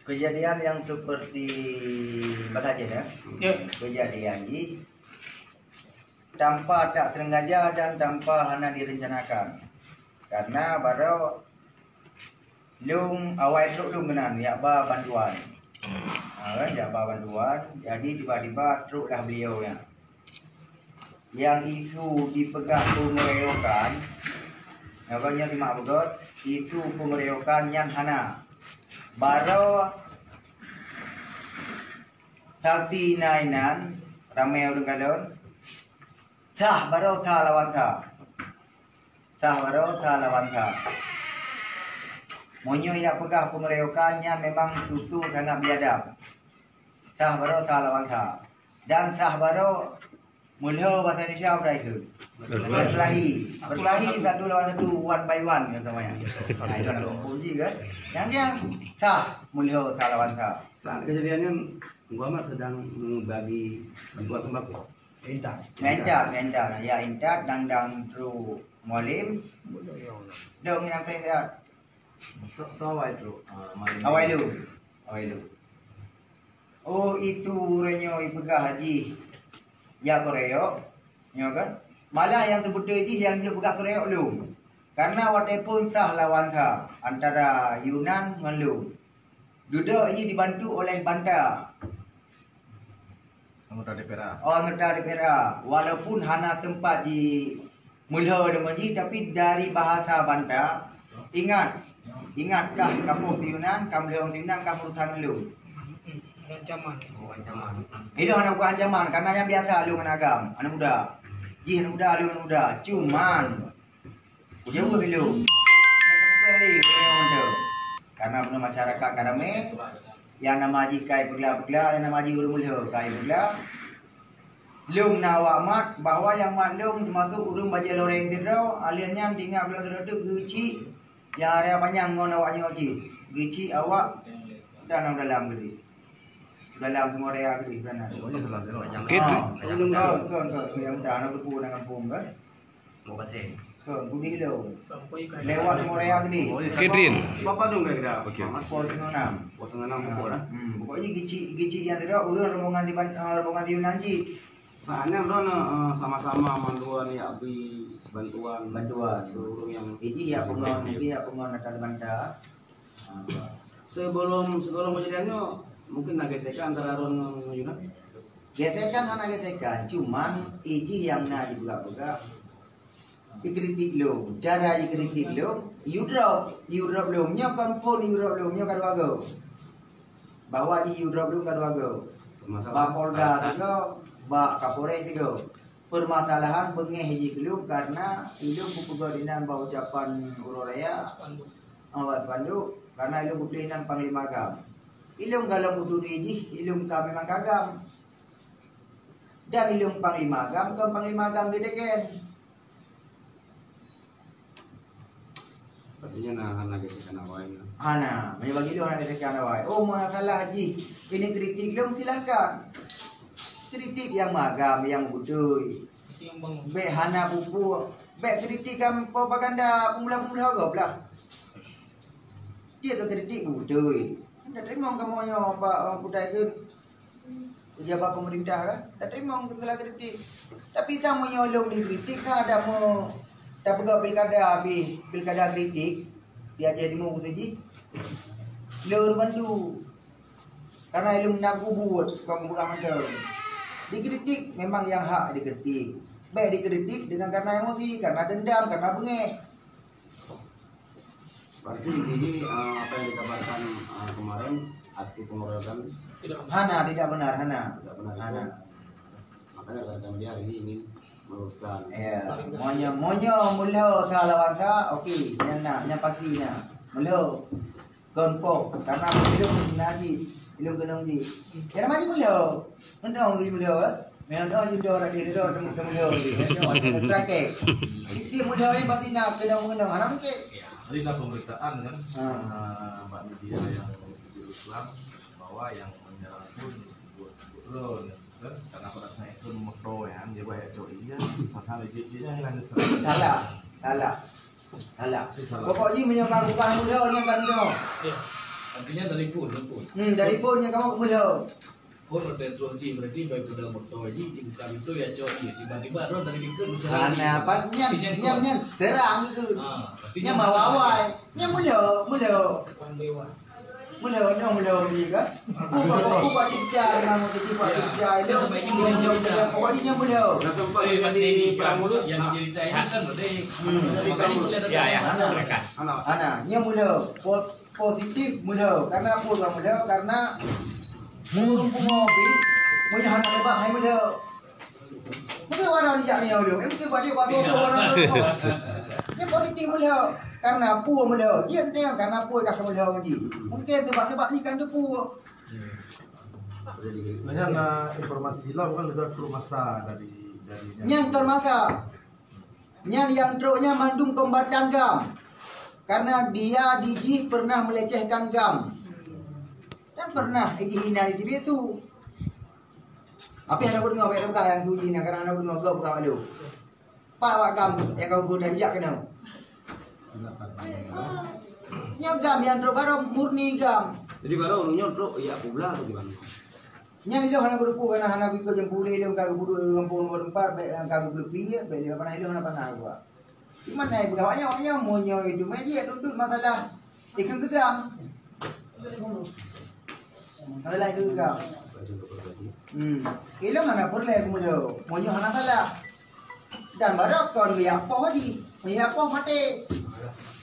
Kejadian yang seperti berhaji ya. Kejadian ini tanpa tak sengaja dan tanpa hana direncanakan. Karena baru lung awal itu lung kenan ya ba bantuan. Kan ya ba bantuan, jadi tiba-tiba truklah beliau ya. Yang isu dipegang pengeroyokan, namanya Timak Begot, isu pengeroyokan yang hana. Baru saksi nainan ramai orang kalon sah baru sah lawan sah baru sah lawan sah monyo yang pegah pengeroyokannya memang tutu sangat biadab sah baru sah lawan sah dan sah baru mulho bahasa Indonesia apa itu berkelahi satu lawan satu one by one katanya. Nah itu nak kunci kan yang sah mulho sah lawan sah. Saat kejadiannya Muhammad sedang membagi bantuan sembako. Mendak ya intat dang tru mualim dong yang presehat Sawai tu. awal itu oh itu renyo ipegah haji ya koreo nyo kan malah yang sebut haji yang dia pegah koreo lu karena walaupun sah lawan sah antara Yunan dengan lu duduk ini dibantu oleh Banda Anggota DPRA. anggota DPRA walaupun hana tempat di mulho dengan ji tapi dari bahasa Banda ingatkah kamu Yunan kamu orang Yunan kamu urusan lu Ancaman. itu anak bukan ancaman karena yang biasa lu dengan agam anak muda ji anak muda lu anak muda cuman jauh lu karena benar masyarakat kadame yang nama haji kai pegla yang nama haji ulumulho kai pegla lung nawa mat bahwa yang maklum termasuk urung baja loreng tirau aliannya tinggal belum terlalu guci yang area panjang ngau nawaknya haji guci awak dan dalam gede dalam semua area gede benar yang dah nak berpuluh dengan kampung kan Mau pasir. budi lo lewat semua area gede Kedrin. Bapak dong kira-kira. Okey. pol 6 pukul. pokoknya gici yang tidak udah rombongan di Yunanji Saatnya bro sama-sama manduan ya beri bantuan bantuan yang ini ya pengon akan banda sebelum kejadiannya mungkin ada gesekan antara Ron dan Yunan. gesekan cuman ini yang nak dibuka-buka dikritik lo cara dikritik lo Europe lo nyokan pun Europe lo nyokan wago bahwa di Europe lo kan wago Bapolda juga Bak Kapolres juga permasalahan bengeh hiji kelum karena ilmu pegadinan bau ucapan ururaya awat pandu karena ilmu butuhinan panglima agam ilmu kalau butuh hiji ilmu kami memang kagam dan ilmu panglima agam gede kan artinya hana gesekan awalnya. hana bagi dia hana gesekan awal oh masalah haji ini kritik lo silakan kritik yang magam yang butuh be hana buku be kritik kan propaganda pemula-pemula goblok dia tu kritik butuh tak terima kamu nyo pak budaya ke pejabat pemerintah kan tak terima segala kritik tapi sama nyolong dikritik kan ada mau tak pegawai pilkada kritik dia jadi mau saja lur bantu karena ilmu nak buat kau bukan macam dikritik memang yang hak dikritik baik dikritik dengan karena emosi karena dendam karena bengek Berarti ini apa yang dikabarkan kemarin aksi pengeroyokan tidak benar hana makanya rekan dia hari ini ingin meluruskan. ya monyo mulho salawansa okey nya pastinya mulho konpo karena ilmu naji ilmu kenong ji ya nama ji mulho mentong ji mulho memang dah ji dah di dah mulho ji praktek ini mulho yang pasti nak kenong anak ke Tadi ada pemberitaan kan Mbak media yang di Islam bahwa yang menyerang pun disebut loan kan karena pada saat itu makro ya dia banyak iya padahal dia hilang salah pokoknya menyokong bukan mudah yang kan Artinya dari phone. Dari pun yang kamu mula. Phone ada terus berarti baik udah motor ini bukan itu ya cowok tiba-tiba orang dari dikit Karena apa? Nyam terang itu. Nyam awal. Nyam mula. Mula juga. Buka cipta nama cipta itu. Pokoknya nyam mula. Nah sempat jadi perang mulut yang diceritain kan berarti Ana nyam mula. Positif mula. Karena apa mula? Karena murung pengopi, punya anak lebar, hai mula. Mungkin orang dia yang mula, mungkin buat dia waktu orang tu. Dia positif mula, karena pu mula. Dia karena pu kat mula lagi. Mungkin sebab ikan tu pu. Hanya informasi lah bukan sudah keluar masa dari Yang termasa, yang teruknya mandung kombatan gam, karena dia Diji pernah melecehkan gam. Dan pernah hina dia tu. Apa yang aku dengar baik bukan yang tu hina karena aku dengar gap bukan lu. Pak gam yang kau guna jak kena. Nya gam yang teruk baru murni gam. Jadi baru orangnya truk ya aku belah atau gimana? Nya ilo hana berupu karena hana ikut jemput dia kagak budu kampung berempat kagak lebih ya beli apa ilo hana panah gua. Di mana ibu kawanya monyo itu meji tunduk masalah ikan gegam. Masalah ikan gegam. Ilo mana boleh mulo monyo hana salah. Dan baru kon biak po haji. Biak po mati.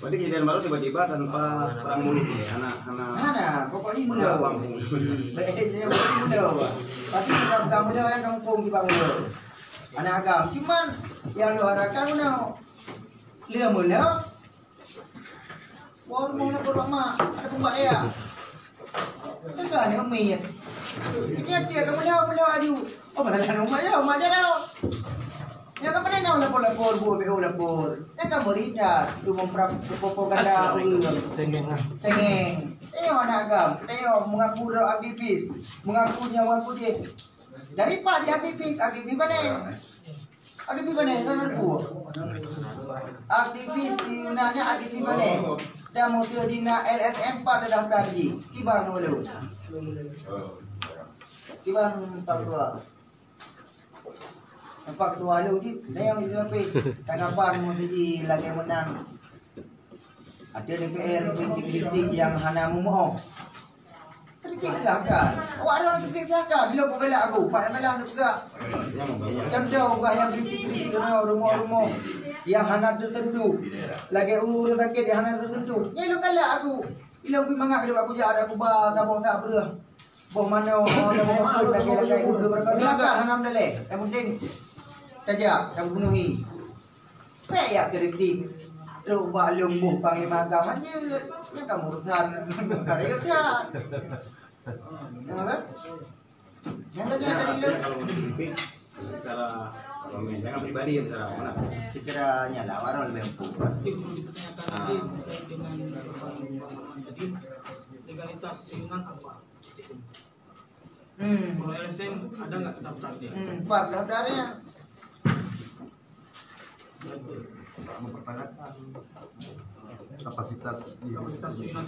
Berarti kejadian baru tiba-tiba tanpa perang mulut ya Hana pokoknya mulo. Bedanya mulo. Tapi kamu mulo yang kampung di mulo. Anak agam cuman yang lu harapkan mulo. Lia mulo. War mau nak berlama ada pembuat ya. Tengah ni umit. Ini dia kamu mulo aju. Oh betul rumah aja yang kamu nak lapor bu lapor. Yang kamu lihat tu propaganda tengeng. Anak agam, mengaku aktivis, mengaku nyawa putih. Dari pak aktivis mana? Aktivis mana? Sana tu. Aktivis di nanya aktivis mana? Dan mesti dina LSM 4 dah daftar ji. Tiba dulu. Tiba tak tua. Nampak tua lu je. Dah yang sampai tanggapan mesti lagi menang. Ada DPR kritik yang hana mumoh. Kritik silakan. Awak ada orang kritik silakan. Bila kau belak aku, Pak Talah nak juga. Contoh kau yang kritik rumah-rumah yang hana tertentu. Lagi urus sakit yang hana tertentu. Ya lu galak aku. Bila aku mangak dia aku jadi aku bah tak berah. Boh mana orang lagi itu berapa silakan hana daleh. Yang penting saja yang penuhi. Kayak kritik. Terus buat lumbuh panglima agamanya yang kamu urusan karya dah. Yang kalau mimpi secara jangan pribadi ya secara mana? secara nyala orang lebih empuk. Dengan jadi legalitas iuran apa? Kalau LSM ada nggak daftar dia? Pak daftarnya. mempertanyakan kapasitas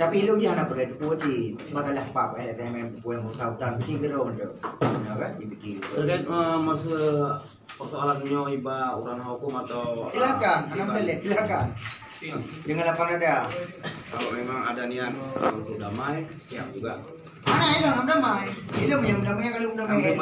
Tapi lu dia nak berada di masalah pak LTM yang berkaitan dengan itu, kan? Dipikir. Terkait masa persoalannya iba urang hukum atau Silakan, silakan. Dengan lapang dada. kalau memang ada niat untuk damai siap juga. Mana ilang damai? Ilang yang damai kalau damai.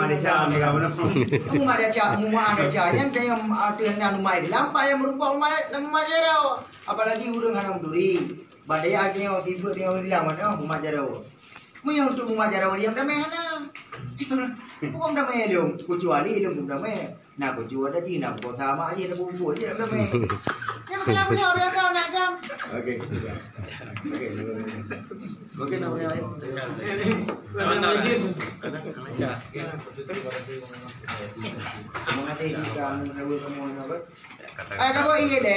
Semua ada cak, semua ada cak. Yang dia yang ada yang lumai lampai yang merupakan lumai jarau. Apalagi urang anak duri. Badai akhirnya tiba dia bilang mana rumah jarau. Mau yang untuk rumah jarau dia damai mana? Bukan damai ilang. Kecuali ilang damai. Nak kecuali ada Cina, kau sama aja ada bumbu dia damai. Yang kenapa dia orang kau nak jam? Oke. Oke namanya. Mengatasi kami kamu kamu apa? Kamu ingin deh.